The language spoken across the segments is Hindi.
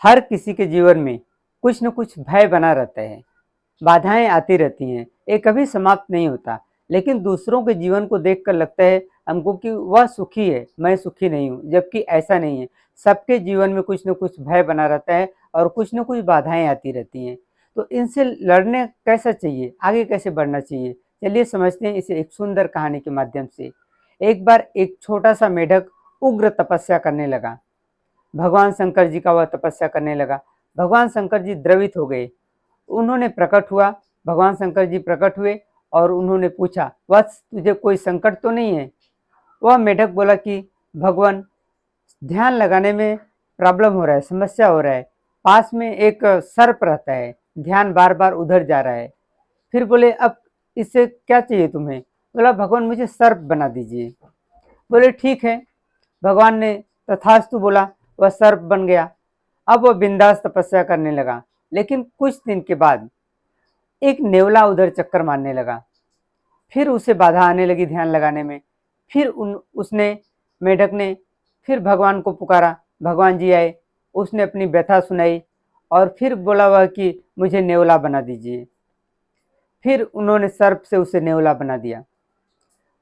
हर किसी के जीवन में कुछ न कुछ भय बना रहता है, बाधाएं आती रहती हैं, ये कभी समाप्त नहीं होता। लेकिन दूसरों के जीवन को देखकर लगता है हमको कि वह सुखी है, मैं सुखी नहीं हूँ, जबकि ऐसा नहीं है। सबके जीवन में कुछ न कुछ भय बना रहता है और कुछ न कुछ बाधाएं आती रहती हैं। तो इनसे लड़ने कैसा चाहिए, आगे कैसे बढ़ना चाहिए, चलिए समझते हैं इसे एक सुंदर कहानी के माध्यम से। एक बार एक छोटा सा मेढक उग्र तपस्या करने लगा। भगवान शंकर जी का वह तपस्या करने लगा। भगवान शंकर जी द्रवित हो गए। उन्होंने प्रकट हुआ, भगवान शंकर जी प्रकट हुए और उन्होंने पूछा, वत्स तुझे कोई संकट तो नहीं है? वह मेढक बोला कि भगवान, ध्यान लगाने में प्रॉब्लम हो रहा है, समस्या हो रहा है। पास में एक सर्प रहता है, ध्यान बार बार उधर जा रहा है। फिर बोले, अब इससे क्या चाहिए तुम्हें? बोला, भगवान मुझे सर्प बना दीजिए। बोले ठीक है। भगवान ने तथास्तु बोला, वह सर्प बन गया। अब वह बिंदास तपस्या करने लगा। लेकिन कुछ दिन के बाद एक नेवला उधर चक्कर मारने लगा। फिर उसे बाधा आने लगी ध्यान लगाने में। फिर उसने, मेढक ने फिर भगवान को पुकारा। भगवान जी आए, उसने अपनी व्यथा सुनाई और फिर बोला वह कि मुझे नेवला बना दीजिए। फिर उन्होंने सर्प से उसे नेवला बना दिया।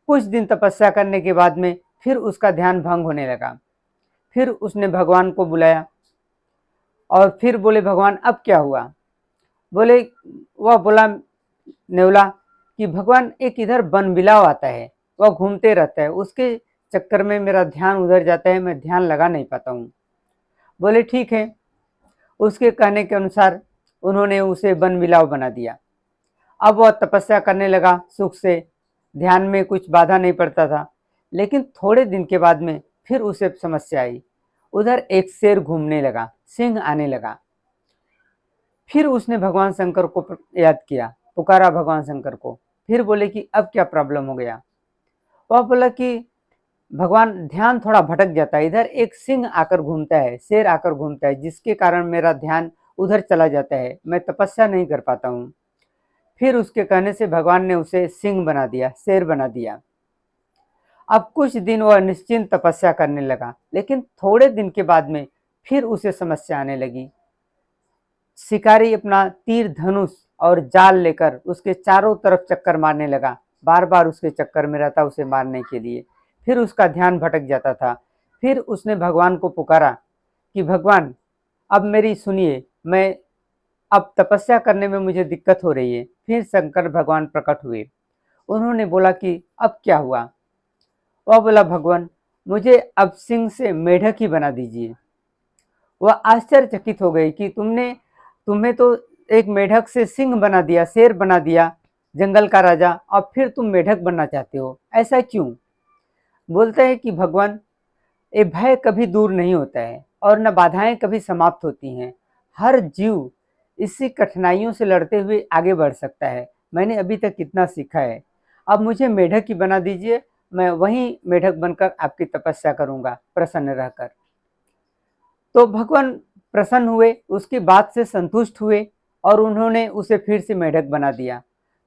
कुछ दिन तपस्या करने के बाद में फिर उसका ध्यान भंग होने लगा। फिर उसने भगवान को बुलाया और फिर बोले, भगवान अब क्या हुआ? बोले, वह बोला नेवला कि भगवान एक इधर बनबिलाव आता है, वह घूमते रहता है, उसके चक्कर में मेरा ध्यान उधर जाता है, मैं ध्यान लगा नहीं पाता हूँ। बोले ठीक है। उसके कहने के अनुसार उन्होंने उसे बनबिलाव बना दिया। अब वह तपस्या करने लगा सुख से, ध्यान में कुछ बाधा नहीं पड़ता था। लेकिन थोड़े दिन के बाद में फिर उसे समस्या आई। उधर एक शेर घूमने लगा, सिंह आने लगा। फिर उसने भगवान शंकर को याद किया, पुकारा भगवान शंकर को। फिर बोले कि अब क्या प्रॉब्लम हो गया? वह बोला कि भगवान ध्यान थोड़ा भटक जाता है, इधर एक सिंह आकर घूमता है, शेर आकर घूमता है, जिसके कारण मेरा ध्यान उधर चला जाता है, मैं तपस्या नहीं कर पाता हूँ। फिर उसके कहने से भगवान ने उसे सिंह बना दिया, शेर बना दिया। अब कुछ दिन वह निश्चिंत तपस्या करने लगा। लेकिन थोड़े दिन के बाद में फिर उसे समस्या आने लगी। शिकारी अपना तीर धनुष और जाल लेकर उसके चारों तरफ चक्कर मारने लगा, बार बार उसके चक्कर में रहता उसे मारने के लिए। फिर उसका ध्यान भटक जाता था। फिर उसने भगवान को पुकारा कि भगवान अब मेरी सुनिए, मैं अब तपस्या करने में मुझे दिक्कत हो रही है। फिर शंकर भगवान प्रकट हुए। उन्होंने बोला कि अब क्या हुआ? वह बोला, भगवान मुझे अब सिंह से मेढक ही बना दीजिए। वह आश्चर्यचकित हो गई कि तुम्हें तो एक मेढक से सिंह बना दिया, शेर बना दिया, जंगल का राजा, और फिर तुम मेढक बनना चाहते हो, ऐसा क्यों? बोलते हैं कि भगवान, ये भय कभी दूर नहीं होता है और न बाधाएं कभी समाप्त होती हैं। हर जीव इसी कठिनाइयों से लड़ते हुए आगे बढ़ सकता है। मैंने अभी तक कितना सीखा है। अब मुझे मेढक ही बना दीजिए, मैं वही मेढक बनकर आपकी तपस्या करूंगा प्रसन्न रहकर। तो भगवान प्रसन्न हुए, उसकी बात से संतुष्ट हुए और उन्होंने उसे फिर से मेढक बना दिया।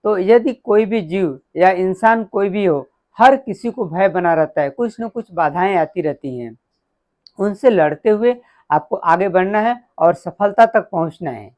तो यदि कोई भी जीव या इंसान कोई भी हो, हर किसी को भय बना रहता है, कुछ न कुछ बाधाएं आती रहती हैं। उनसे लड़ते हुए आपको आगे बढ़ना है और सफलता तक पहुंचना है।